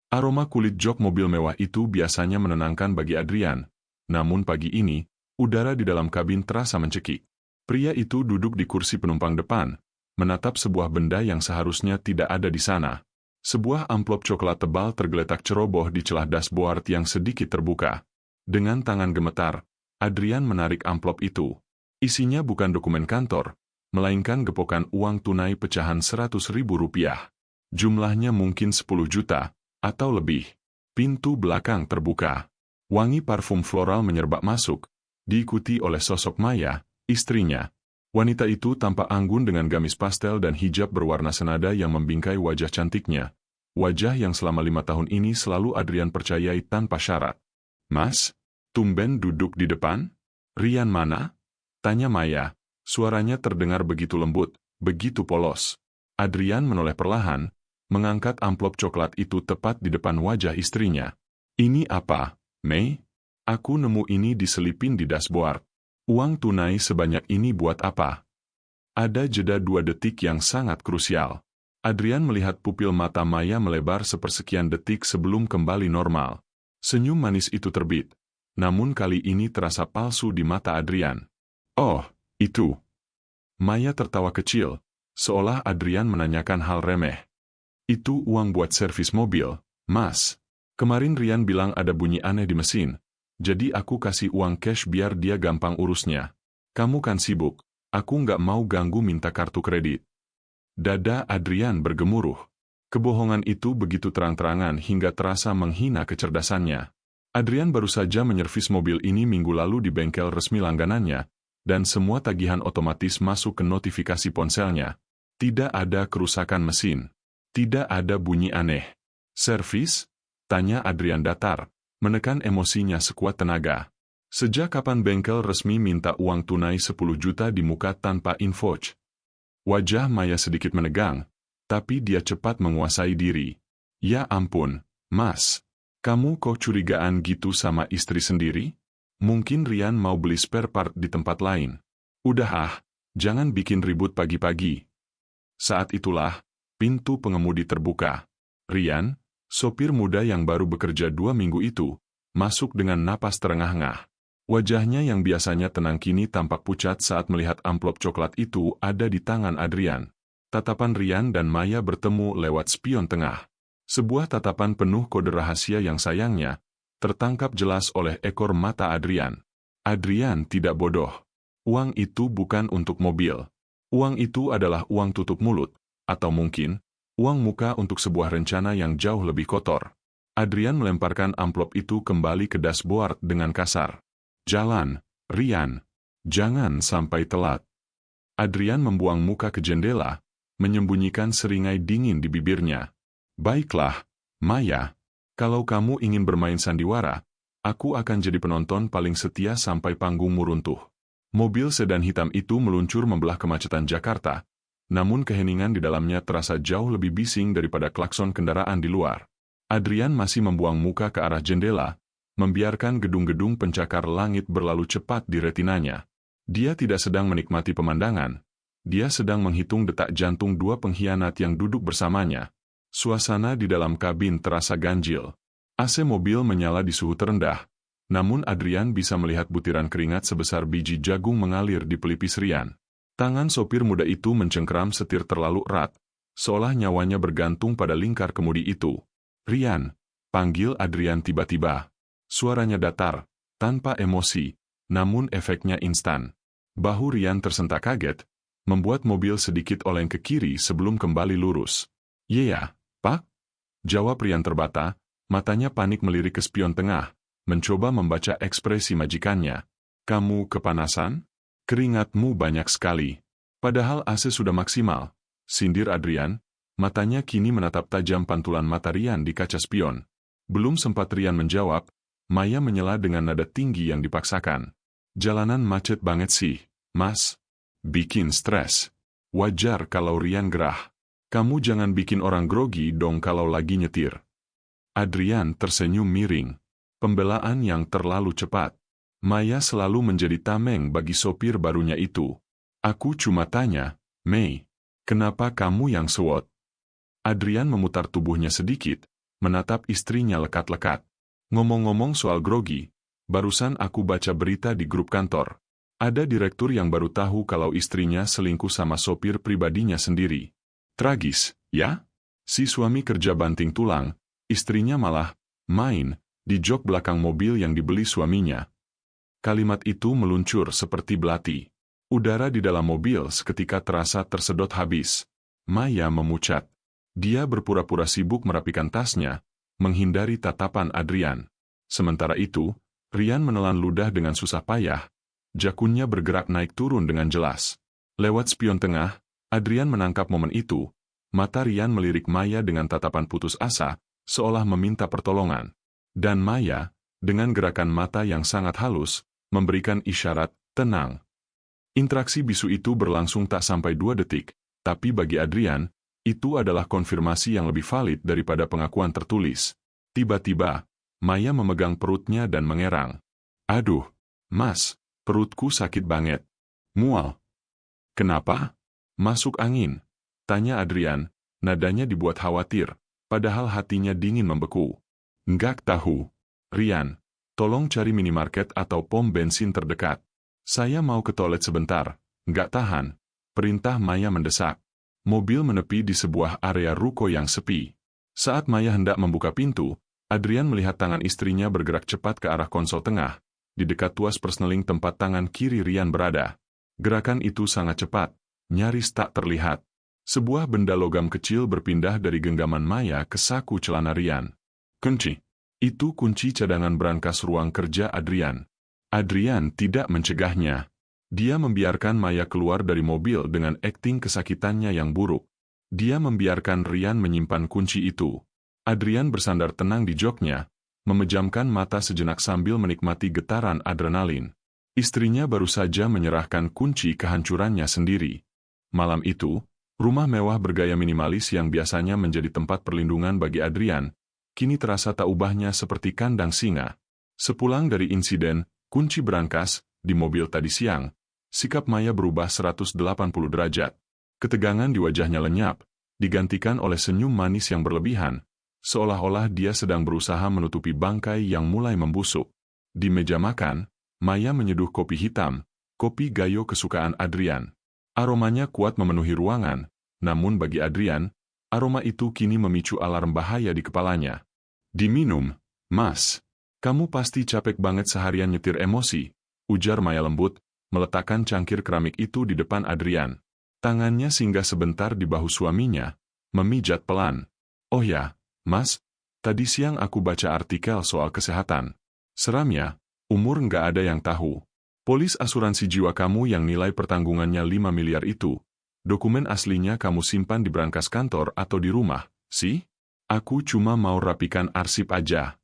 Aroma kulit jok mobil mewah itu biasanya menenangkan bagi Adrian, namun pagi ini, udara di dalam kabin terasa mencekik. Pria itu duduk di kursi penumpang depan, menatap sebuah benda yang seharusnya tidak ada di sana. Sebuah amplop coklat tebal tergeletak ceroboh di celah dashboard yang sedikit terbuka. Dengan tangan gemetar, Adrian menarik amplop itu. Isinya bukan dokumen kantor, melainkan gepokan uang tunai pecahan Rp100.000. Jumlahnya mungkin 10 juta, atau lebih. Pintu belakang terbuka. Wangi parfum floral menyerbak masuk, diikuti oleh sosok Maya, istrinya. Wanita itu tampak anggun dengan gamis pastel dan hijab berwarna senada yang membingkai wajah cantiknya. Wajah yang selama 5 tahun ini selalu Adrian percayai tanpa syarat. "Mas, tumben duduk di depan? Rian mana?" tanya Maya. Suaranya terdengar begitu lembut, begitu polos. Adrian menoleh perlahan, mengangkat amplop coklat itu tepat di depan wajah istrinya. "Ini apa, Mei? Aku nemu ini diselipin di dashboard. Uang tunai sebanyak ini buat apa?" Ada jeda 2 detik yang sangat krusial. Adrian melihat pupil mata Maya melebar sepersekian detik sebelum kembali normal. Senyum manis itu terbit, namun kali ini terasa palsu di mata Adrian. "Oh, itu." Maya tertawa kecil, seolah Adrian menanyakan hal remeh. "Itu uang buat servis mobil, Mas. Kemarin Rian bilang ada bunyi aneh di mesin, jadi aku kasih uang cash biar dia gampang urusnya. Kamu kan sibuk, aku nggak mau ganggu minta kartu kredit." Dada Adrian bergemuruh. Kebohongan itu begitu terang-terangan hingga terasa menghina kecerdasannya. Adrian baru saja menyervis mobil ini minggu lalu di bengkel resmi langganannya, dan semua tagihan otomatis masuk ke notifikasi ponselnya. Tidak ada kerusakan mesin. Tidak ada bunyi aneh. "Servis?" tanya Adrian datar, menekan emosinya sekuat tenaga. Sejak kapan bengkel resmi minta uang tunai 10 juta di muka tanpa invoice? Wajah Maya sedikit menegang, tapi dia cepat menguasai diri. "Ya ampun, Mas. Kamu kok curigaan gitu sama istri sendiri? Mungkin Rian mau beli spare part di tempat lain. Udah ah, jangan bikin ribut pagi-pagi." Saat itulah, pintu pengemudi terbuka. Rian, sopir muda yang baru bekerja 2 minggu itu, masuk dengan napas terengah-engah. Wajahnya yang biasanya tenang kini tampak pucat saat melihat amplop coklat itu ada di tangan Adrian. Tatapan Rian dan Maya bertemu lewat spion tengah. Sebuah tatapan penuh kode rahasia yang sayangnya tertangkap jelas oleh ekor mata Adrian. Adrian tidak bodoh. Uang itu bukan untuk mobil. Uang itu adalah uang tutup mulut, atau mungkin, uang muka untuk sebuah rencana yang jauh lebih kotor. Adrian melemparkan amplop itu kembali ke dashboard dengan kasar. "Jalan, Rian. Jangan sampai telat." Adrian membuang muka ke jendela, menyembunyikan seringai dingin di bibirnya. "Baiklah, Maya. Kalau kamu ingin bermain sandiwara, aku akan jadi penonton paling setia sampai panggungmu runtuh." Mobil sedan hitam itu meluncur membelah kemacetan Jakarta, namun keheningan di dalamnya terasa jauh lebih bising daripada klakson kendaraan di luar. Adrian masih membuang muka ke arah jendela, membiarkan gedung-gedung pencakar langit berlalu cepat di retinanya. Dia tidak sedang menikmati pemandangan, dia sedang menghitung detak jantung 2 pengkhianat yang duduk bersamanya. Suasana di dalam kabin terasa ganjil. AC mobil menyala di suhu terendah, namun Adrian bisa melihat butiran keringat sebesar biji jagung mengalir di pelipis Rian. Tangan sopir muda itu mencengkeram setir terlalu erat, seolah nyawanya bergantung pada lingkar kemudi itu. "Rian," panggil Adrian tiba-tiba. Suaranya datar, tanpa emosi, namun efeknya instan. Bahu Rian tersentak kaget, membuat mobil sedikit oleng ke kiri sebelum kembali lurus. "Iya, Pak?" jawab Rian terbata, matanya panik melirik ke spion tengah, mencoba membaca ekspresi majikannya. "Kamu kepanasan? Keringatmu banyak sekali. Padahal AC sudah maksimal," sindir Adrian, matanya kini menatap tajam pantulan mata Rian di kaca spion. Belum sempat Rian menjawab, Maya menyela dengan nada tinggi yang dipaksakan. "Jalanan macet banget sih, Mas. Bikin stres. Wajar kalau Rian gerah. Kamu jangan bikin orang grogi dong kalau lagi nyetir." Adrian tersenyum miring. Pembelaan yang terlalu cepat. Maya selalu menjadi tameng bagi sopir barunya itu. "Aku cuma tanya, Mei, kenapa kamu yang sewot?" Adrian memutar tubuhnya sedikit, menatap istrinya lekat-lekat. Ngomong-ngomong soal grogi, barusan aku baca berita di grup kantor. Ada direktur yang baru tahu kalau istrinya selingkuh sama sopir pribadinya sendiri. Tragis, ya? Si suami kerja banting tulang, istrinya malah main di jok belakang mobil yang dibeli suaminya. Kalimat itu meluncur seperti belati. Udara di dalam mobil seketika terasa tersedot habis. Maya memucat. Dia berpura-pura sibuk merapikan tasnya, menghindari tatapan Adrian. Sementara itu, Rian menelan ludah dengan susah payah. Jakunnya bergerak naik turun dengan jelas. Lewat spion tengah, Adrian menangkap momen itu. Mata Rian melirik Maya dengan tatapan putus asa, seolah meminta pertolongan. Dan Maya, dengan gerakan mata yang sangat halus, memberikan isyarat, tenang. Interaksi bisu itu berlangsung tak sampai 2 detik, tapi bagi Adrian, itu adalah konfirmasi yang lebih valid daripada pengakuan tertulis. Tiba-tiba, Maya memegang perutnya dan mengerang. Aduh, Mas, perutku sakit banget. Mual. Kenapa? Masuk angin. Tanya Adrian, nadanya dibuat khawatir, padahal hatinya dingin membeku. Nggak tahu. Rian, tolong cari minimarket atau pom bensin terdekat. Saya mau ke toilet sebentar. Nggak tahan. Perintah Maya mendesak. Mobil menepi di sebuah area ruko yang sepi. Saat Maya hendak membuka pintu, Adrian melihat tangan istrinya bergerak cepat ke arah konsol tengah, di dekat tuas persneling tempat tangan kiri Rian berada. Gerakan itu sangat cepat, nyaris tak terlihat. Sebuah benda logam kecil berpindah dari genggaman Maya ke saku celana Rian. Kunci. Itu kunci cadangan brankas ruang kerja Adrian. Adrian tidak mencegahnya. Dia membiarkan Maya keluar dari mobil dengan akting kesakitannya yang buruk. Dia membiarkan Rian menyimpan kunci itu. Adrian bersandar tenang di joknya, memejamkan mata sejenak sambil menikmati getaran adrenalin. Istrinya baru saja menyerahkan kunci kehancurannya sendiri. Malam itu, rumah mewah bergaya minimalis yang biasanya menjadi tempat perlindungan bagi Adrian, kini terasa tak ubahnya seperti kandang singa. Sepulang dari insiden kunci brankas di mobil tadi siang, sikap Maya berubah 180 derajat. Ketegangan di wajahnya lenyap, digantikan oleh senyum manis yang berlebihan, seolah-olah dia sedang berusaha menutupi bangkai yang mulai membusuk. Di meja makan, Maya menyeduh kopi hitam, kopi gayo kesukaan Adrian. Aromanya kuat memenuhi ruangan, namun bagi Adrian, aroma itu kini memicu alarm bahaya di kepalanya. Diminum, Mas. Kamu pasti capek banget seharian nyetir emosi, ujar Maya lembut, meletakkan cangkir keramik itu di depan Adrian. Tangannya singgah sebentar di bahu suaminya, memijat pelan. Oh ya, Mas, tadi siang aku baca artikel soal kesehatan. Seramnya, umur nggak ada yang tahu. Polis asuransi jiwa kamu yang nilai pertanggungannya 5 miliar itu, dokumen aslinya kamu simpan di brankas kantor atau di rumah, sih? Aku cuma mau rapikan arsip aja.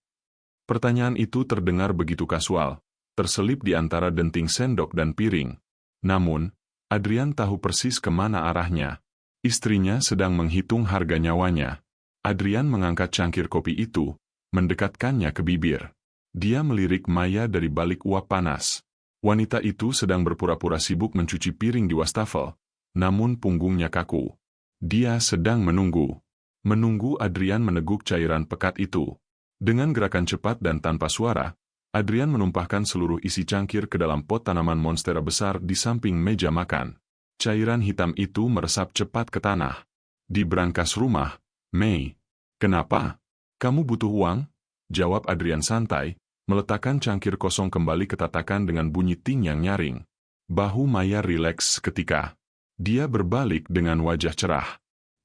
Pertanyaan itu terdengar begitu kasual, terselip di antara denting sendok dan piring. Namun, Adrian tahu persis kemana arahnya. Istrinya sedang menghitung harga nyawanya. Adrian mengangkat cangkir kopi itu, mendekatkannya ke bibir. Dia melirik Maya dari balik uap panas. Wanita itu sedang berpura-pura sibuk mencuci piring di wastafel, namun punggungnya kaku. Dia sedang menunggu. Menunggu Adrian meneguk cairan pekat itu. Dengan gerakan cepat dan tanpa suara, Adrian menumpahkan seluruh isi cangkir ke dalam pot tanaman monstera besar di samping meja makan. Cairan hitam itu meresap cepat ke tanah. Di brankas rumah, Mei. Kenapa? Kamu butuh uang? Jawab Adrian santai, meletakkan cangkir kosong kembali ke tatakan dengan bunyi ting yang nyaring. Bahu Maya rileks seketika. Dia berbalik dengan wajah cerah.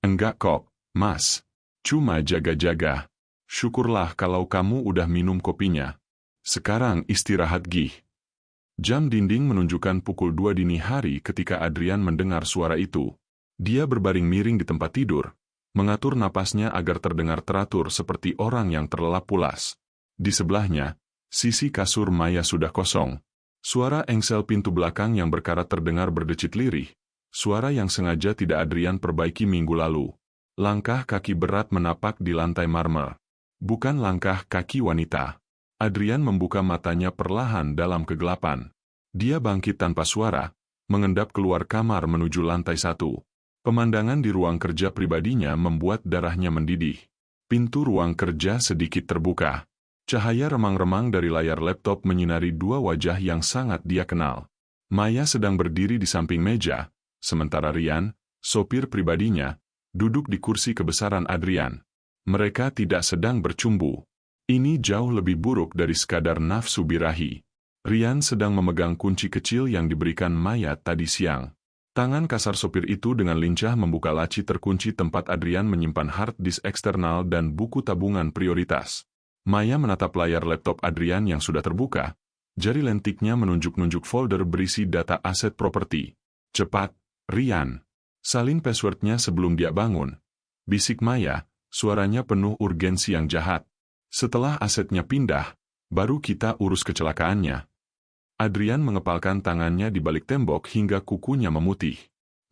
Enggak kok, Mas. Cuma jaga-jaga. Syukurlah kalau kamu udah minum kopinya. Sekarang istirahat gih. Jam dinding menunjukkan pukul 2 dini hari ketika Adrian mendengar suara itu. Dia berbaring miring di tempat tidur, mengatur napasnya agar terdengar teratur seperti orang yang terlelap pulas. Di sebelahnya, sisi kasur Maya sudah kosong. Suara engsel pintu belakang yang berkarat terdengar berdecit lirih, suara yang sengaja tidak Adrian perbaiki minggu lalu. Langkah kaki berat menapak di lantai marmer. Bukan langkah kaki wanita. Adrian membuka matanya perlahan dalam kegelapan. Dia bangkit tanpa suara, mengendap keluar kamar menuju lantai 1. Pemandangan di ruang kerja pribadinya membuat darahnya mendidih. Pintu ruang kerja sedikit terbuka. Cahaya remang-remang dari layar laptop menyinari dua wajah yang sangat dia kenal. Maya sedang berdiri di samping meja, sementara Ryan, sopir pribadinya, duduk di kursi kebesaran Adrian. Mereka tidak sedang bercumbu. Ini jauh lebih buruk dari sekadar nafsu birahi. Ryan sedang memegang kunci kecil yang diberikan Maya tadi siang. Tangan kasar sopir itu dengan lincah membuka laci terkunci tempat Adrian menyimpan hard disk eksternal dan buku tabungan prioritas. Maya menatap layar laptop Adrian yang sudah terbuka. Jari lentiknya menunjuk-nunjuk folder berisi data aset properti. Cepat, Ryan. Salin passwordnya sebelum dia bangun. Bisik Maya, suaranya penuh urgensi yang jahat. Setelah asetnya pindah, baru kita urus kecelakaannya. Adrian mengepalkan tangannya di balik tembok hingga kukunya memutih.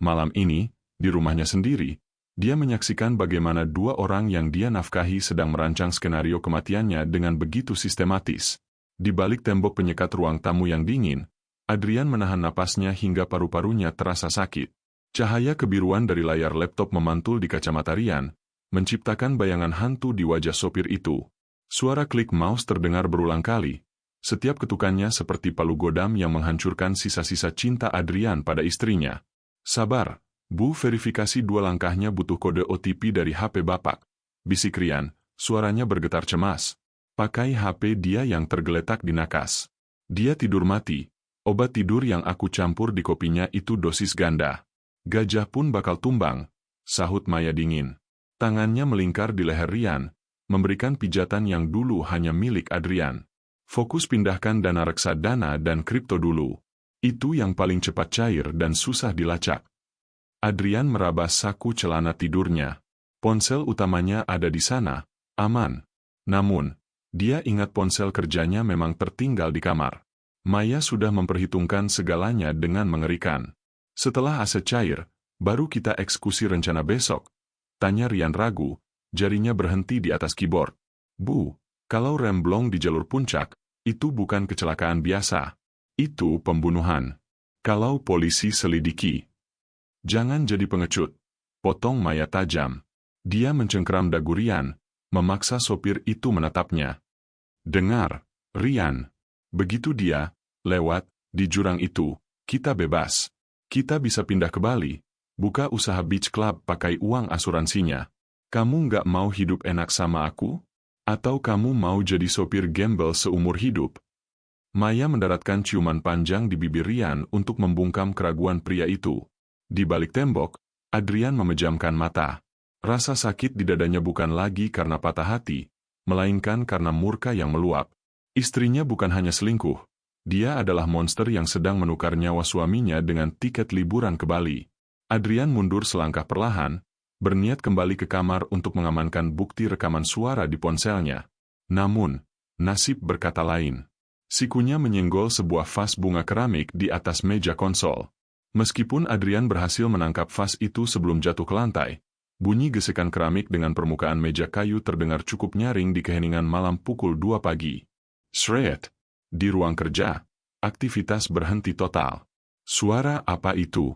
Malam ini, di rumahnya sendiri, dia menyaksikan bagaimana dua orang yang dia nafkahi sedang merancang skenario kematiannya dengan begitu sistematis. Di balik tembok penyekat ruang tamu yang dingin, Adrian menahan napasnya hingga paru-parunya terasa sakit. Cahaya kebiruan dari layar laptop memantul di kacamata Ryan, menciptakan bayangan hantu di wajah sopir itu. Suara klik mouse terdengar berulang kali. Setiap ketukannya seperti palu godam yang menghancurkan sisa-sisa cinta Adrian pada istrinya. Sabar, Bu, verifikasi 2 langkahnya butuh kode OTP dari HP Bapak. Bisik Ryan, suaranya bergetar cemas. Pakai HP dia yang tergeletak di nakas. Dia tidur mati. Obat tidur yang aku campur di kopinya itu dosis ganda. Gajah pun bakal tumbang, sahut Maya dingin. Tangannya melingkar di leher Ryan, memberikan pijatan yang dulu hanya milik Adrian. Fokus pindahkan dana reksadana dan kripto dulu. Itu yang paling cepat cair dan susah dilacak. Adrian meraba saku celana tidurnya. Ponsel utamanya ada di sana, aman. Namun, dia ingat ponsel kerjanya memang tertinggal di kamar. Maya sudah memperhitungkan segalanya dengan mengerikan. Setelah aset cair, baru kita eksekusi rencana besok. Tanya Ryan ragu, jarinya berhenti di atas keyboard. Bu, kalau remblong di jalur puncak, itu bukan kecelakaan biasa. Itu pembunuhan. Kalau polisi selidiki. Jangan jadi pengecut. Potong Maya tajam. Dia mencengkeram dagu Ryan, memaksa sopir itu menatapnya. Dengar, Ryan. Begitu dia lewat di jurang itu, kita bebas. Kita bisa pindah ke Bali, buka usaha beach club pakai uang asuransinya. Kamu nggak mau hidup enak sama aku? Atau kamu mau jadi sopir gembel seumur hidup? Maya mendaratkan ciuman panjang di bibir Ryan untuk membungkam keraguan pria itu. Di balik tembok, Adrian memejamkan mata. Rasa sakit di dadanya bukan lagi karena patah hati, melainkan karena murka yang meluap. Istrinya bukan hanya selingkuh, dia adalah monster yang sedang menukar nyawa suaminya dengan tiket liburan ke Bali. Adrian mundur selangkah perlahan, berniat kembali ke kamar untuk mengamankan bukti rekaman suara di ponselnya. Namun, nasib berkata lain. Sikunya menyenggol sebuah vas bunga keramik di atas meja konsol. Meskipun Adrian berhasil menangkap vas itu sebelum jatuh ke lantai, bunyi gesekan keramik dengan permukaan meja kayu terdengar cukup nyaring di keheningan malam pukul 2 pagi. Shred. Di ruang kerja, aktivitas berhenti total. Suara apa itu?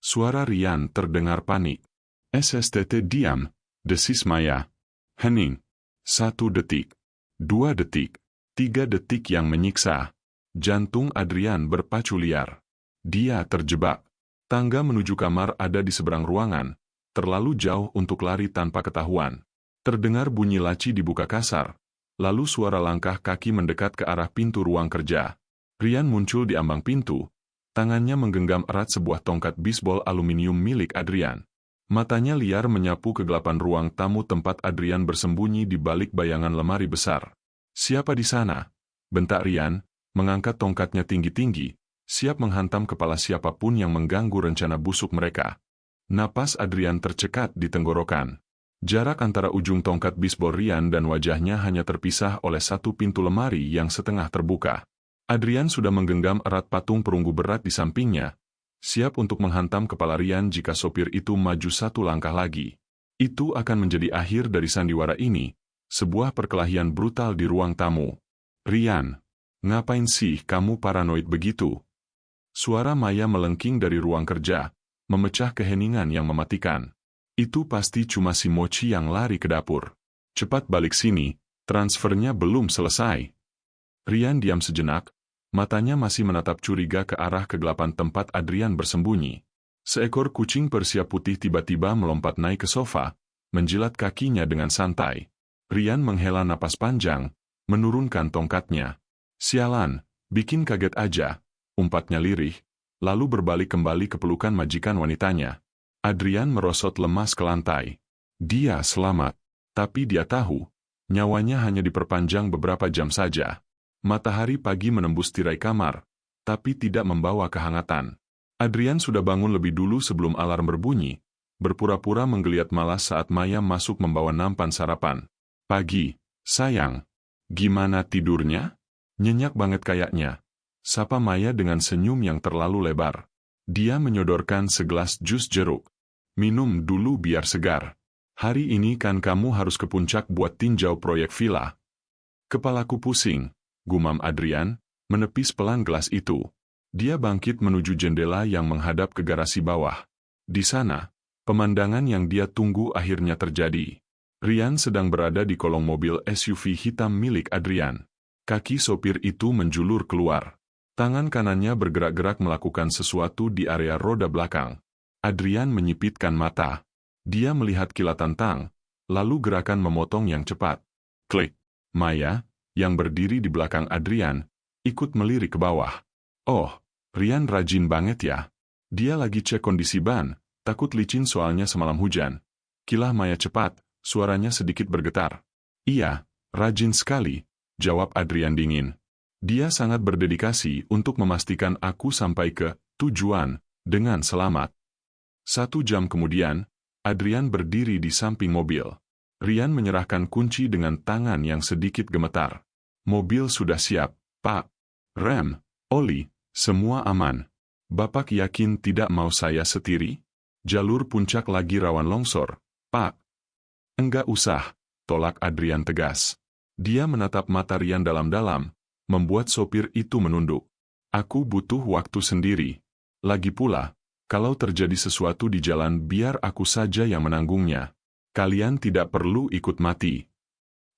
Suara Ryan terdengar panik. SSTT diam, desis Maya. Hening. 1 detik. 2 detik. 3 detik yang menyiksa. Jantung Adrian berpacu liar. Dia terjebak. Tangga menuju kamar ada di seberang ruangan, terlalu jauh untuk lari tanpa ketahuan. Terdengar bunyi laci dibuka kasar, lalu suara langkah kaki mendekat ke arah pintu ruang kerja. Ryan muncul di ambang pintu, tangannya menggenggam erat sebuah tongkat bisbol aluminium milik Adrian. Matanya liar menyapu kegelapan ruang tamu tempat Adrian bersembunyi di balik bayangan lemari besar. Siapa di sana? Bentak Ryan, mengangkat tongkatnya tinggi-tinggi, siap menghantam kepala siapapun yang mengganggu rencana busuk mereka. Napas Adrian tercekat di tenggorokan. Jarak antara ujung tongkat bisbol Ryan dan wajahnya hanya terpisah oleh satu pintu lemari yang setengah terbuka. Adrian sudah menggenggam erat patung perunggu berat di sampingnya, siap untuk menghantam kepala Ryan jika sopir itu maju 1 langkah lagi. Itu akan menjadi akhir dari sandiwara ini, sebuah perkelahian brutal di ruang tamu. Ryan, ngapain sih kamu paranoid begitu? Suara Maya melengking dari ruang kerja, memecah keheningan yang mematikan. Itu pasti cuma si Mochi yang lari ke dapur. Cepat balik sini, transfernya belum selesai. Rian diam sejenak, matanya masih menatap curiga ke arah kegelapan tempat Adrian bersembunyi. Seekor kucing Persia putih tiba-tiba melompat naik ke sofa, menjilat kakinya dengan santai. Rian menghela napas panjang, menurunkan tongkatnya. Sialan, bikin kaget aja, umpatnya lirih, lalu berbalik kembali ke pelukan majikan wanitanya. Adrian merosot lemas ke lantai. Dia selamat, tapi dia tahu, nyawanya hanya diperpanjang beberapa jam saja. Matahari pagi menembus tirai kamar, tapi tidak membawa kehangatan. Adrian sudah bangun lebih dulu sebelum alarm berbunyi, berpura-pura menggeliat malas saat Maya masuk membawa nampan sarapan. Pagi, sayang. Gimana tidurnya? Nyenyak banget kayaknya. Sapa Maya dengan senyum yang terlalu lebar. Dia menyodorkan segelas jus jeruk. Minum dulu biar segar. Hari ini kan kamu harus ke puncak buat tinjau proyek villa. Kepalaku pusing, gumam Adrian, menepis pelan gelas itu. Dia bangkit menuju jendela yang menghadap ke garasi bawah. Di sana, pemandangan yang dia tunggu akhirnya terjadi. Rian sedang berada di kolong mobil SUV hitam milik Adrian. Kaki sopir itu menjulur keluar. Tangan kanannya bergerak-gerak melakukan sesuatu di area roda belakang. Adrian menyipitkan mata. Dia melihat kilatan tang, lalu gerakan memotong yang cepat. Klik. Maya, yang berdiri di belakang Adrian, ikut melirik ke bawah. Oh, Rian rajin banget ya. Dia lagi cek kondisi ban, takut licin soalnya semalam hujan. Kilah Maya cepat, suaranya sedikit bergetar. Iya, rajin sekali, jawab Adrian dingin. Dia sangat berdedikasi untuk memastikan aku sampai ke tujuan dengan selamat. 1 jam kemudian, Adrian berdiri di samping mobil. Rian menyerahkan kunci dengan tangan yang sedikit gemetar. Mobil sudah siap, Pak. Rem, oli, semua aman. Bapak yakin tidak mau saya setiri? Jalur puncak lagi rawan longsor, Pak. Enggak usah, tolak Adrian tegas. Dia menatap mata Rian dalam-dalam, membuat sopir itu menunduk. Aku butuh waktu sendiri. Lagi pula, kalau terjadi sesuatu di jalan biar aku saja yang menanggungnya. Kalian tidak perlu ikut mati.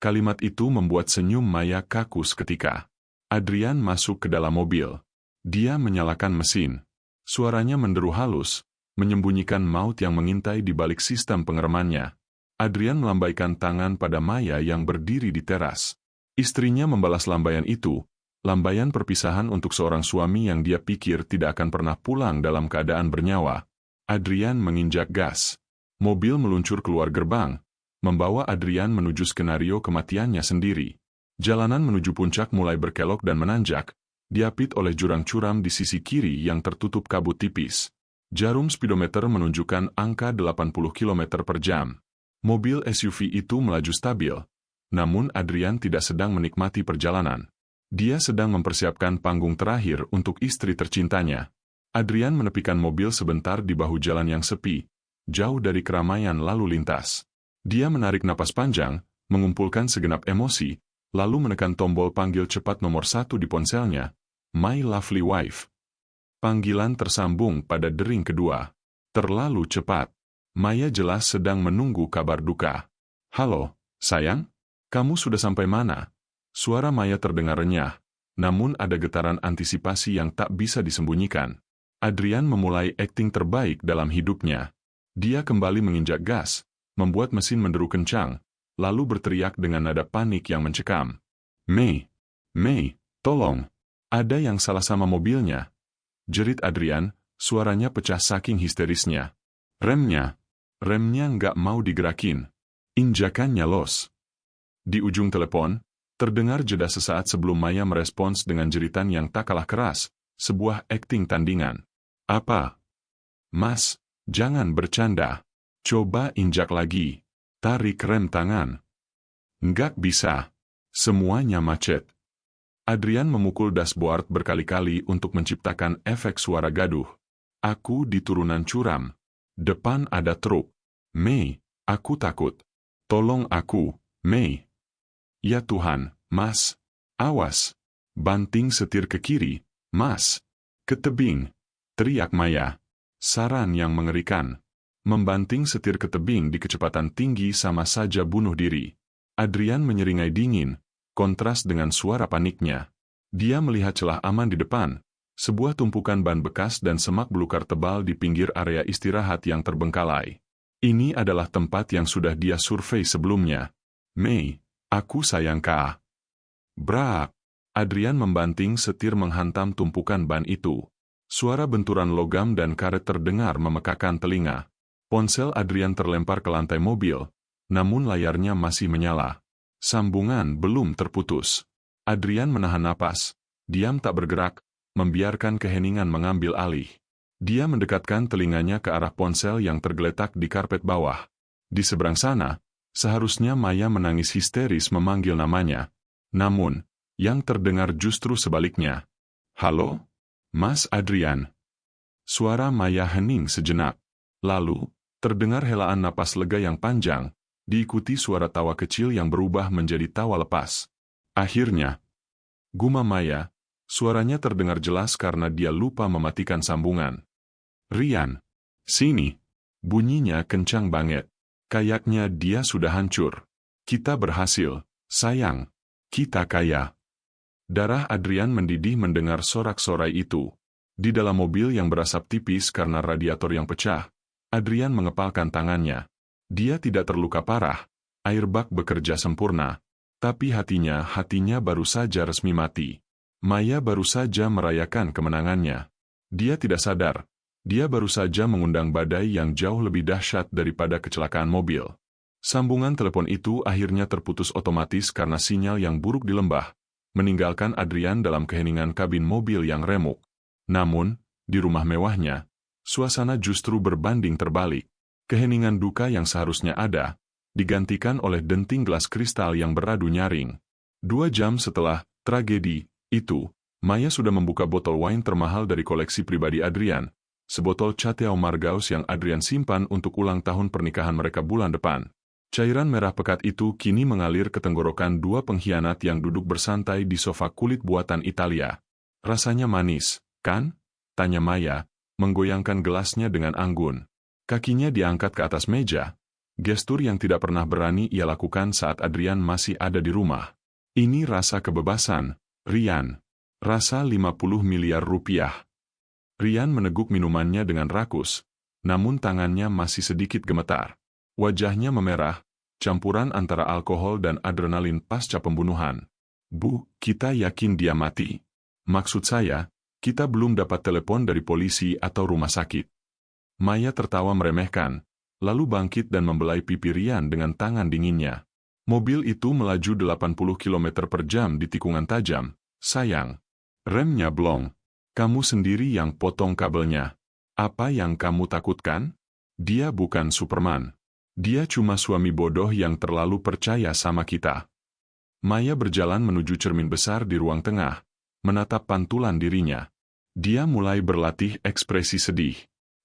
Kalimat itu membuat senyum Maya kaku seketika. Adrian masuk ke dalam mobil. Dia menyalakan mesin. Suaranya menderu halus, menyembunyikan maut yang mengintai di balik sistem pengeremannya. Adrian melambaikan tangan pada Maya yang berdiri di teras. Istrinya membalas lambaian itu, lambaian perpisahan untuk seorang suami yang dia pikir tidak akan pernah pulang dalam keadaan bernyawa. Adrian menginjak gas. Mobil meluncur keluar gerbang, membawa Adrian menuju skenario kematiannya sendiri. Jalanan menuju puncak mulai berkelok dan menanjak, diapit oleh jurang curam di sisi kiri yang tertutup kabut tipis. Jarum speedometer menunjukkan angka 80 km per jam. Mobil SUV itu melaju stabil, namun Adrian tidak sedang menikmati perjalanan. Dia sedang mempersiapkan panggung terakhir untuk istri tercintanya. Adrian menepikan mobil sebentar di bahu jalan yang sepi, jauh dari keramaian lalu lintas. Dia menarik napas panjang, mengumpulkan segenap emosi, lalu menekan tombol panggil cepat nomor 1 di ponselnya, My Lovely Wife. Panggilan tersambung pada dering kedua. Terlalu cepat. Maya jelas sedang menunggu kabar duka. Halo, sayang? Kamu sudah sampai mana? Suara Maya terdengar renyah, namun ada getaran antisipasi yang tak bisa disembunyikan. Adrian memulai akting terbaik dalam hidupnya. Dia kembali menginjak gas, membuat mesin menderu kencang, lalu berteriak dengan nada panik yang mencekam. May, tolong, ada yang salah sama mobilnya. Jerit Adrian, suaranya pecah saking histerisnya. Remnya nggak mau digerakin. Injakannya los. Di ujung telepon, terdengar jeda sesaat sebelum Maya merespons dengan jeritan yang tak kalah keras, sebuah akting tandingan. Apa? Mas, jangan bercanda. Coba injak lagi. Tarik rem tangan. Nggak bisa. Semuanya macet. Adrian memukul dashboard berkali-kali untuk menciptakan efek suara gaduh. Aku di turunan curam. Depan ada truk. May, aku takut. Tolong aku, May. Ya Tuhan, Mas. Awas. Banting setir ke kiri, Mas. Ke tebing. Teriak Maya. Saran yang mengerikan. Membanting setir ke tebing di kecepatan tinggi sama saja bunuh diri. Adrian menyeringai dingin, kontras dengan suara paniknya. Dia melihat celah aman di depan, sebuah tumpukan ban bekas dan semak belukar tebal di pinggir area istirahat yang terbengkalai. Ini adalah tempat yang sudah dia survei sebelumnya. Mei, aku sayang kau. Brak! Adrian membanting setir menghantam tumpukan ban itu. Suara benturan logam dan karet terdengar memekakan telinga. Ponsel Adrian terlempar ke lantai mobil, namun layarnya masih menyala. Sambungan belum terputus. Adrian menahan napas, diam tak bergerak, membiarkan keheningan mengambil alih. Dia mendekatkan telinganya ke arah ponsel yang tergeletak di karpet bawah. Di seberang sana, seharusnya Maya menangis histeris memanggil namanya. Namun, yang terdengar justru sebaliknya. Halo? Mas Adrian. Suara Maya hening sejenak. Lalu, terdengar helaan napas lega yang panjang, diikuti suara tawa kecil yang berubah menjadi tawa lepas. Akhirnya, gumam Maya, suaranya terdengar jelas karena dia lupa mematikan sambungan. Rian, sini. Bunyinya kencang banget. Kayaknya dia sudah hancur. Kita berhasil, sayang. Kita kaya. Darah Adrian mendidih mendengar sorak-sorai itu. Di dalam mobil yang berasap tipis karena radiator yang pecah, Adrian mengepalkan tangannya. Dia tidak terluka parah, airbag bekerja sempurna, tapi hatinya baru saja resmi mati. Maya baru saja merayakan kemenangannya. Dia tidak sadar, dia baru saja mengundang badai yang jauh lebih dahsyat daripada kecelakaan mobil. Sambungan telepon itu akhirnya terputus otomatis karena sinyal yang buruk di lembah, meninggalkan Adrian dalam keheningan kabin mobil yang remuk. Namun, di rumah mewahnya, suasana justru berbanding terbalik. Keheningan duka yang seharusnya ada, digantikan oleh denting gelas kristal yang beradu nyaring. 2 jam setelah tragedi itu, Maya sudah membuka botol wine termahal dari koleksi pribadi Adrian, sebotol Chateau Margaux yang Adrian simpan untuk ulang tahun pernikahan mereka bulan depan. Cairan merah pekat itu kini mengalir ke tenggorokan 2 pengkhianat yang duduk bersantai di sofa kulit buatan Italia. Rasanya manis, kan? Tanya Maya, menggoyangkan gelasnya dengan anggun. Kakinya diangkat ke atas meja, gestur yang tidak pernah berani ia lakukan saat Adrian masih ada di rumah. Ini rasa kebebasan, Rian. Rasa 50 miliar rupiah. Rian meneguk minumannya dengan rakus, namun tangannya masih sedikit gemetar. Wajahnya memerah, campuran antara alkohol dan adrenalin pasca pembunuhan. Bu, kita yakin dia mati. Maksud saya, kita belum dapat telepon dari polisi atau rumah sakit. Maya tertawa meremehkan, lalu bangkit dan membelai pipi Rian dengan tangan dinginnya. Mobil itu melaju 80 km per jam di tikungan tajam. Sayang, remnya blong. Kamu sendiri yang potong kabelnya. Apa yang kamu takutkan? Dia bukan Superman. Dia cuma suami bodoh yang terlalu percaya sama kita. Maya berjalan menuju cermin besar di ruang tengah, menatap pantulan dirinya. Dia mulai berlatih ekspresi sedih.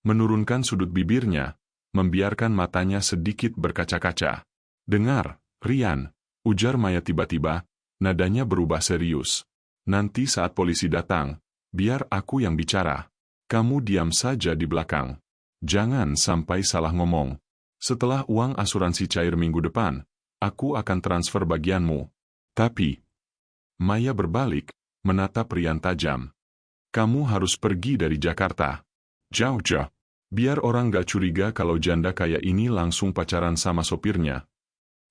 Menurunkan sudut bibirnya, membiarkan matanya sedikit berkaca-kaca. Dengar, Rian, ujar Maya tiba-tiba, nadanya berubah serius. Nanti saat polisi datang, biar aku yang bicara. Kamu diam saja di belakang. Jangan sampai salah ngomong. Setelah uang asuransi cair minggu depan, aku akan transfer bagianmu. Tapi, Maya berbalik, menatap Rian tajam. Kamu harus pergi dari Jakarta. Jauh-jauh. Biar orang gak curiga kalau janda kaya ini langsung pacaran sama sopirnya.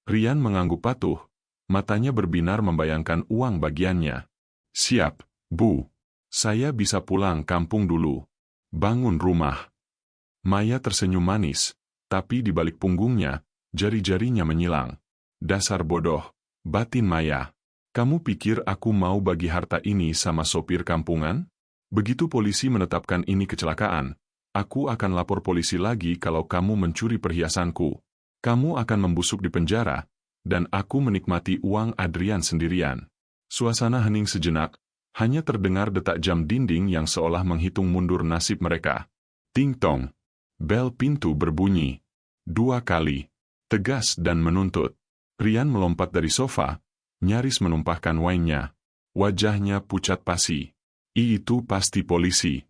Rian mengangguk patuh, matanya berbinar membayangkan uang bagiannya. Siap, Bu. Saya bisa pulang kampung dulu. Bangun rumah. Maya tersenyum manis, tapi di balik punggungnya, jari-jarinya menyilang. Dasar bodoh, batin Maya. Kamu pikir aku mau bagi harta ini sama sopir kampungan? Begitu polisi menetapkan ini kecelakaan, aku akan lapor polisi lagi kalau kamu mencuri perhiasanku. Kamu akan membusuk di penjara, dan aku menikmati uang Adrian sendirian. Suasana hening sejenak, hanya terdengar detak jam dinding yang seolah menghitung mundur nasib mereka. Ting-tong. Bel pintu berbunyi. 2 kali. Tegas dan menuntut. Rian melompat dari sofa, nyaris menumpahkan wine-nya. Wajahnya pucat pasi. Itu pasti polisi.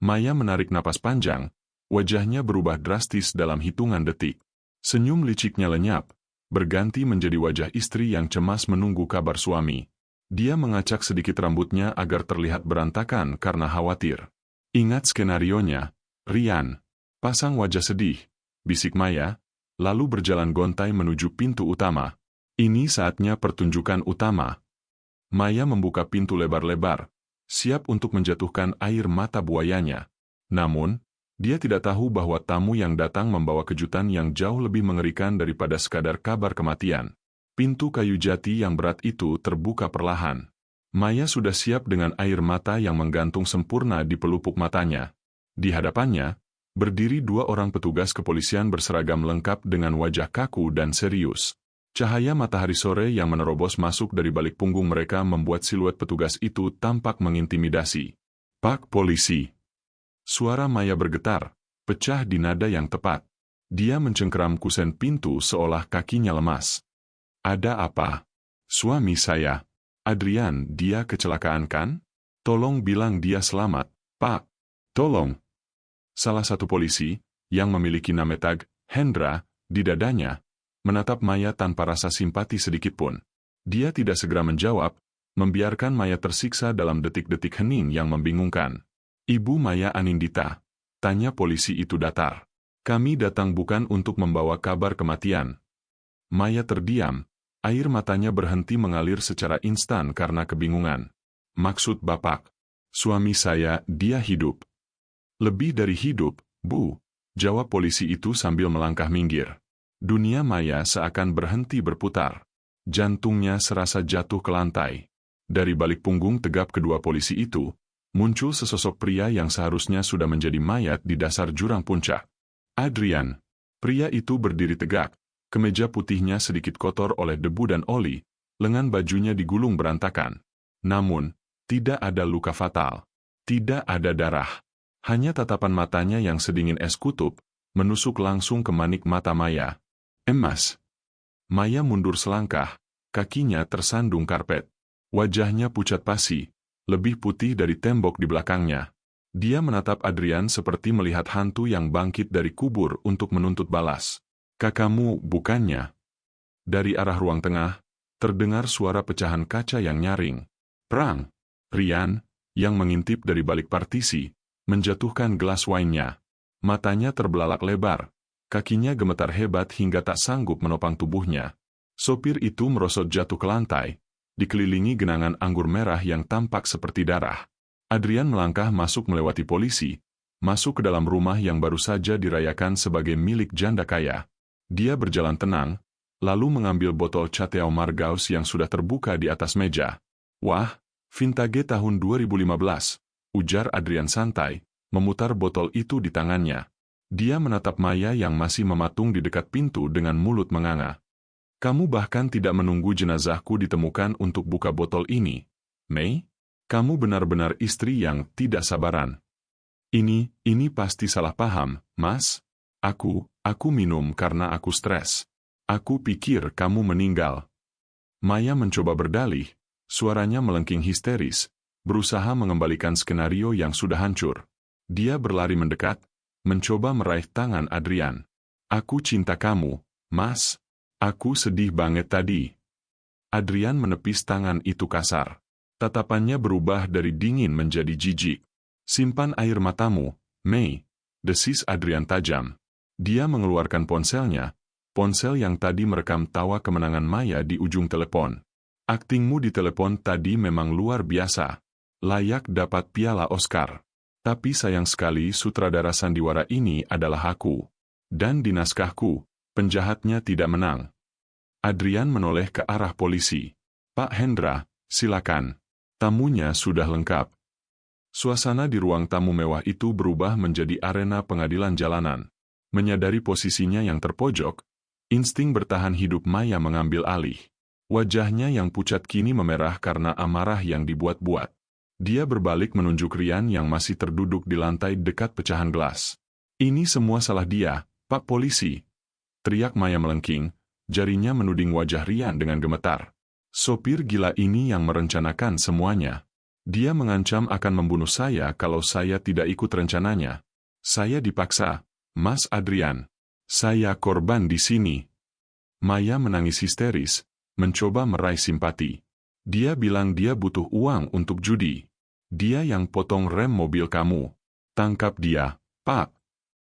Maya menarik napas panjang, wajahnya berubah drastis dalam hitungan detik. Senyum liciknya lenyap, berganti menjadi wajah istri yang cemas menunggu kabar suami. Dia mengacak sedikit rambutnya agar terlihat berantakan karena khawatir. Ingat skenarionya, Rian. Pasang wajah sedih, bisik Maya, lalu berjalan gontai menuju pintu utama. Ini saatnya pertunjukan utama. Maya membuka pintu lebar-lebar, siap untuk menjatuhkan air mata buayanya. Namun, dia tidak tahu bahwa tamu yang datang membawa kejutan yang jauh lebih mengerikan daripada sekadar kabar kematian. Pintu kayu jati yang berat itu terbuka perlahan. Maya sudah siap dengan air mata yang menggantung sempurna di pelupuk matanya. Di hadapannya, berdiri dua orang petugas kepolisian berseragam lengkap dengan wajah kaku dan serius. Cahaya matahari sore yang menerobos masuk dari balik punggung mereka membuat siluet petugas itu tampak mengintimidasi. "Pak polisi!" Suara Maya bergetar, pecah di nada yang tepat. Dia mencengkeram kusen pintu seolah kakinya lemas. "Ada apa?" "Suami saya. Adrian, dia kecelakaan kan? Tolong bilang dia selamat, Pak. Tolong." Salah satu polisi, yang memiliki nama tag, Hendra, di dadanya, menatap Maya tanpa rasa simpati sedikitpun. Dia tidak segera menjawab, membiarkan Maya tersiksa dalam detik-detik hening yang membingungkan. "Ibu Maya Anindita?" tanya polisi itu datar. "Kami datang bukan untuk membawa kabar kematian." Maya terdiam. Air matanya berhenti mengalir secara instan karena kebingungan. "Maksud Bapak, suami saya, dia hidup." "Lebih dari hidup, Bu," jawab polisi itu sambil melangkah minggir. Dunia Maya seakan berhenti berputar. Jantungnya serasa jatuh ke lantai. Dari balik punggung tegap kedua polisi itu, muncul sesosok pria yang seharusnya sudah menjadi mayat di dasar jurang puncak. Adrian. Pria itu berdiri tegak. Kemeja putihnya sedikit kotor oleh debu dan oli, lengan bajunya digulung berantakan. Namun, tidak ada luka fatal. Tidak ada darah. Hanya tatapan matanya yang sedingin es kutub, menusuk langsung ke manik mata Maya. "Emas." Maya mundur selangkah, kakinya tersandung karpet. Wajahnya pucat pasi, lebih putih dari tembok di belakangnya. Dia menatap Adrian seperti melihat hantu yang bangkit dari kubur untuk menuntut balas. "Kakakmu, bukannya?" Dari arah ruang tengah, terdengar suara pecahan kaca yang nyaring. "Perang!" Rian, yang mengintip dari balik partisi, menjatuhkan gelas wine-nya. Matanya terbelalak lebar, kakinya gemetar hebat hingga tak sanggup menopang tubuhnya. Sopir itu merosot jatuh ke lantai, dikelilingi genangan anggur merah yang tampak seperti darah. Adrian melangkah masuk melewati polisi, masuk ke dalam rumah yang baru saja dirayakan sebagai milik janda kaya. Dia berjalan tenang, lalu mengambil botol Chateau Margaux yang sudah terbuka di atas meja. "Wah, vintage tahun 2015, ujar Adrian santai, memutar botol itu di tangannya. Dia menatap Maya yang masih mematung di dekat pintu dengan mulut menganga. "Kamu bahkan tidak menunggu jenazahku ditemukan untuk buka botol ini, Mei? Kamu benar-benar istri yang tidak sabaran." Ini pasti salah paham, Mas. Aku minum karena aku stres. Aku pikir kamu meninggal." Maya mencoba berdalih, suaranya melengking histeris, berusaha mengembalikan skenario yang sudah hancur. Dia berlari mendekat, mencoba meraih tangan Adrian. "Aku cinta kamu, Mas. Aku sedih banget tadi." Adrian menepis tangan itu kasar. Tatapannya berubah dari dingin menjadi jijik. "Simpan air matamu, Mei," desis Adrian tajam. Dia mengeluarkan ponselnya, ponsel yang tadi merekam tawa kemenangan Maya di ujung telepon. "Aktingmu di telepon tadi memang luar biasa. Layak dapat piala Oscar. Tapi sayang sekali sutradara sandiwara ini adalah aku. Dan di naskahku, penjahatnya tidak menang." Adrian menoleh ke arah polisi. "Pak Hendra, silakan. Tamunya sudah lengkap." Suasana di ruang tamu mewah itu berubah menjadi arena pengadilan jalanan. Menyadari posisinya yang terpojok, insting bertahan hidup Maya mengambil alih. Wajahnya yang pucat kini memerah karena amarah yang dibuat-buat. Dia berbalik menunjuk Rian yang masih terduduk di lantai dekat pecahan gelas. "Ini semua salah dia, Pak Polisi," teriak Maya melengking, jarinya menuding wajah Rian dengan gemetar. "Sopir gila ini yang merencanakan semuanya. Dia mengancam akan membunuh saya kalau saya tidak ikut rencananya. Saya dipaksa, Mas Adrian. Saya korban di sini." Maya menangis histeris, mencoba meraih simpati. Dia bilang dia butuh uang untuk judi. Dia yang potong rem mobil kamu. Tangkap dia, Pak.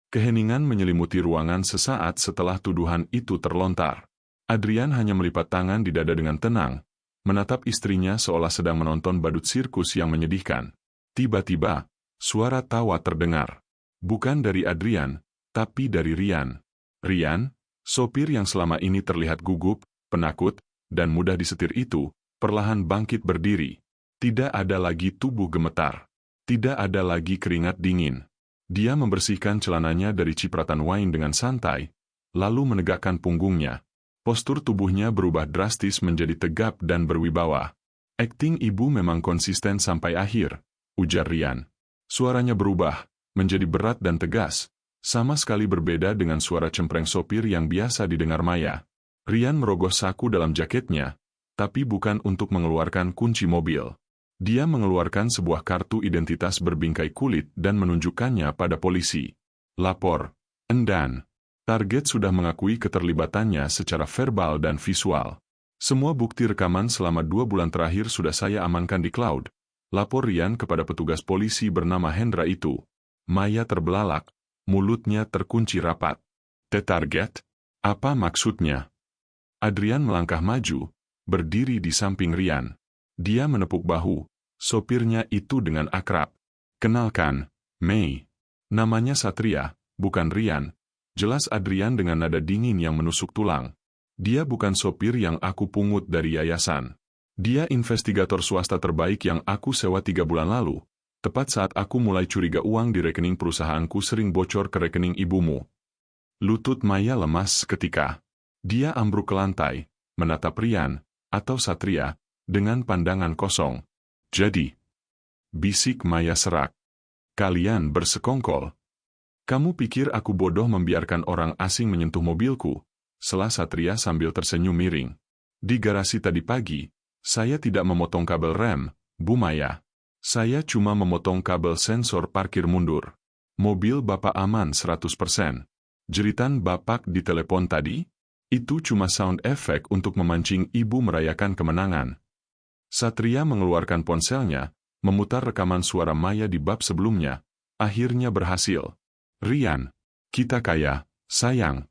Keheningan menyelimuti ruangan sesaat setelah tuduhan itu terlontar. Adrian hanya melipat tangan di dada dengan tenang, menatap istrinya seolah sedang menonton badut sirkus yang menyedihkan. Tiba-tiba, suara tawa terdengar. Bukan dari Adrian, tapi dari Rian. Rian, sopir yang selama ini terlihat gugup, penakut, dan mudah disetir itu, perlahan bangkit berdiri. Tidak ada lagi tubuh gemetar. Tidak ada lagi keringat dingin. Dia membersihkan celananya dari cipratan wine dengan santai, lalu menegakkan punggungnya. Postur tubuhnya berubah drastis menjadi tegap dan berwibawa. Akting ibu memang konsisten sampai akhir, ujar Rian. Suaranya berubah, menjadi berat dan tegas, sama sekali berbeda dengan suara cempreng sopir yang biasa didengar Maya. Rian merogoh saku dalam jaketnya, tapi bukan untuk mengeluarkan kunci mobil. Dia mengeluarkan sebuah kartu identitas berbingkai kulit dan menunjukkannya pada polisi. Lapor, Endan. Target sudah mengakui keterlibatannya secara verbal dan visual. Semua bukti rekaman selama 2 bulan terakhir sudah saya amankan di cloud. Lapor Rian kepada petugas polisi bernama Hendra itu. Maya terbelalak, mulutnya terkunci rapat. Target? Apa maksudnya? Adrian melangkah maju, berdiri di samping Rian. Dia menepuk bahu sopirnya itu dengan akrab. Kenalkan, Mei. Namanya Satria, bukan Rian. Jelas Adrian dengan nada dingin yang menusuk tulang. Dia bukan sopir yang aku pungut dari yayasan. Dia investigator swasta terbaik yang aku sewa 3 bulan lalu, tepat saat aku mulai curiga uang di rekening perusahaanku sering bocor ke rekening ibumu. Lutut Maya lemas seketika. Dia ambruk ke lantai, menatap Rian, atau Satria, dengan pandangan kosong. Jadi, bisik Maya serak. Kalian bersekongkol. Kamu pikir aku bodoh membiarkan orang asing menyentuh mobilku? Sela Satria sambil tersenyum miring. Di garasi tadi pagi, saya tidak memotong kabel rem, Bu Maya. Saya cuma memotong kabel sensor parkir mundur. Mobil Bapak aman 100%. Jeritan Bapak di telepon tadi? Itu cuma sound effect untuk memancing ibu merayakan kemenangan. Satria mengeluarkan ponselnya, memutar rekaman suara Maya di bab sebelumnya. Akhirnya berhasil. Rian, kita kaya, sayang.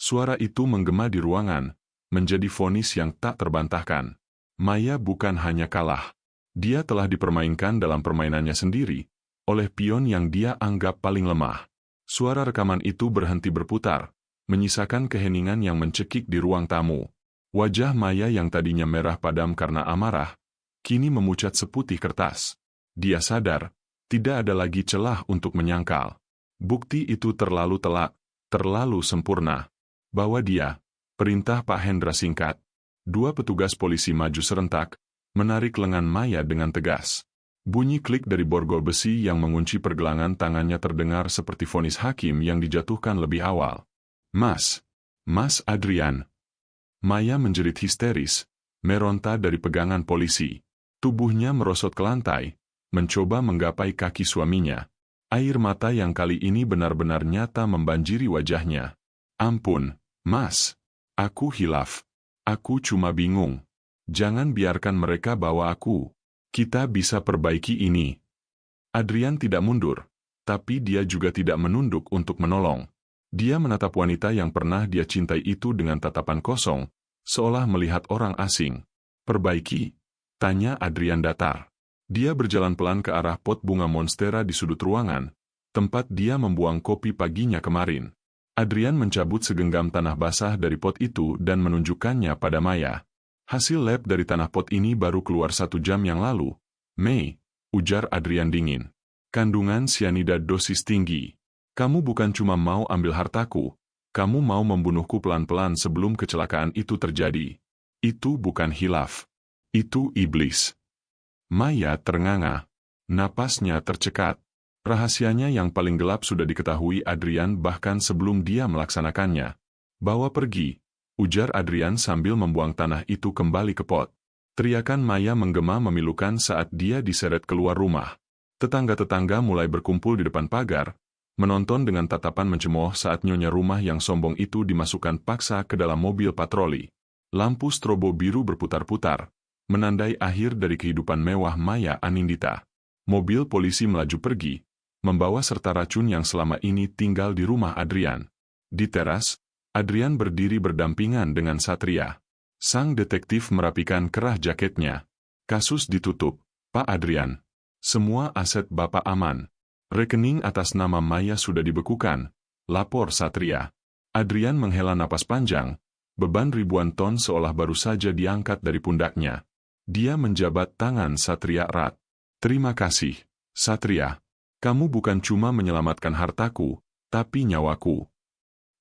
Suara itu menggema di ruangan, menjadi vonis yang tak terbantahkan. Maya bukan hanya kalah. Dia telah dipermainkan dalam permainannya sendiri, oleh pion yang dia anggap paling lemah. Suara rekaman itu berhenti berputar, menyisakan keheningan yang mencekik di ruang tamu. Wajah Maya yang tadinya merah padam karena amarah, kini memucat seputih kertas. Dia sadar, tidak ada lagi celah untuk menyangkal. Bukti itu terlalu telak, terlalu sempurna. Bawa dia, perintah Pak Hendra singkat. 2 petugas polisi maju serentak, menarik lengan Maya dengan tegas. Bunyi klik dari borgol besi yang mengunci pergelangan tangannya terdengar seperti vonis hakim yang dijatuhkan lebih awal. Mas Adrian. Maya menjerit histeris, meronta dari pegangan polisi. Tubuhnya merosot ke lantai, mencoba menggapai kaki suaminya. Air mata yang kali ini benar-benar nyata membanjiri wajahnya. Ampun, Mas. Aku hilaf. Aku cuma bingung. Jangan biarkan mereka bawa aku. Kita bisa perbaiki ini. Adrian tidak mundur, tapi dia juga tidak menunduk untuk menolong. Dia menatap wanita yang pernah dia cintai itu dengan tatapan kosong, seolah melihat orang asing. Perbaiki? Tanya Adrian datar. Dia berjalan pelan ke arah pot bunga monstera di sudut ruangan, tempat dia membuang kopi paginya kemarin. Adrian mencabut segenggam tanah basah dari pot itu dan menunjukkannya pada Maya. Hasil lab dari tanah pot ini baru keluar 1 jam yang lalu. Mei, ujar Adrian dingin. Kandungan sianida dosis tinggi. Kamu bukan cuma mau ambil hartaku, kamu mau membunuhku pelan-pelan sebelum kecelakaan itu terjadi. Itu bukan hilaf. Itu iblis. Maya ternganga. Napasnya tercekat. Rahasianya yang paling gelap sudah diketahui Adrian bahkan sebelum dia melaksanakannya. Bawa pergi, ujar Adrian sambil membuang tanah itu kembali ke pot. Teriakan Maya menggema memilukan saat dia diseret keluar rumah. Tetangga-tetangga mulai berkumpul di depan pagar, menonton dengan tatapan mencemooh saat nyonya rumah yang sombong itu dimasukkan paksa ke dalam mobil patroli. Lampu strobo biru berputar-putar, menandai akhir dari kehidupan mewah Maya Anindita. Mobil polisi melaju pergi, membawa serta racun yang selama ini tinggal di rumah Adrian. Di teras, Adrian berdiri berdampingan dengan Satria. Sang detektif merapikan kerah jaketnya. Kasus ditutup, Pak Adrian. Semua aset Bapak aman. Rekening atas nama Maya sudah dibekukan, lapor Satria. Adrian menghela napas panjang, beban ribuan ton seolah baru saja diangkat dari pundaknya. Dia menjabat tangan Satria erat. Terima kasih, Satria. Kamu bukan cuma menyelamatkan hartaku, tapi nyawaku.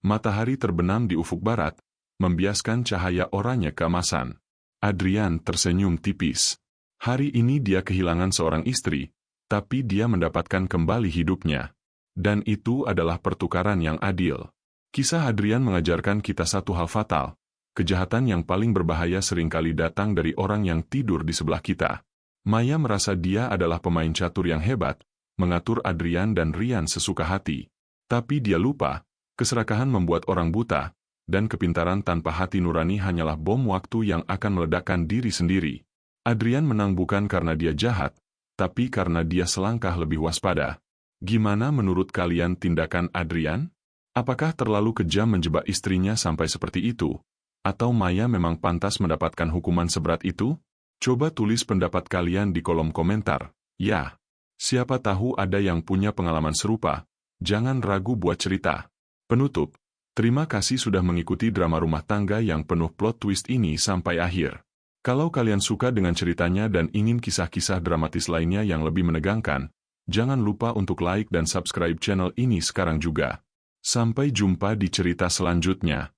Matahari terbenam di ufuk barat, membiaskan cahaya oranye keemasan. Adrian tersenyum tipis. Hari ini dia kehilangan seorang istri, tapi dia mendapatkan kembali hidupnya. Dan itu adalah pertukaran yang adil. Kisah Adrian mengajarkan kita satu hal fatal. Kejahatan yang paling berbahaya seringkali datang dari orang yang tidur di sebelah kita. Maya merasa dia adalah pemain catur yang hebat, mengatur Adrian dan Rian sesuka hati. Tapi dia lupa, keserakahan membuat orang buta, dan kepintaran tanpa hati nurani hanyalah bom waktu yang akan meledakkan diri sendiri. Adrian menang bukan karena dia jahat, tapi karena dia selangkah lebih waspada. Gimana menurut kalian tindakan Adrian? Apakah terlalu kejam menjebak istrinya sampai seperti itu? Atau Maya memang pantas mendapatkan hukuman seberat itu? Coba tulis pendapat kalian di kolom komentar. Ya, siapa tahu ada yang punya pengalaman serupa. Jangan ragu buat cerita. Penutup, terima kasih sudah mengikuti drama rumah tangga yang penuh plot twist ini sampai akhir. Kalau kalian suka dengan ceritanya dan ingin kisah-kisah dramatis lainnya yang lebih menegangkan, jangan lupa untuk like dan subscribe channel ini sekarang juga. Sampai jumpa di cerita selanjutnya.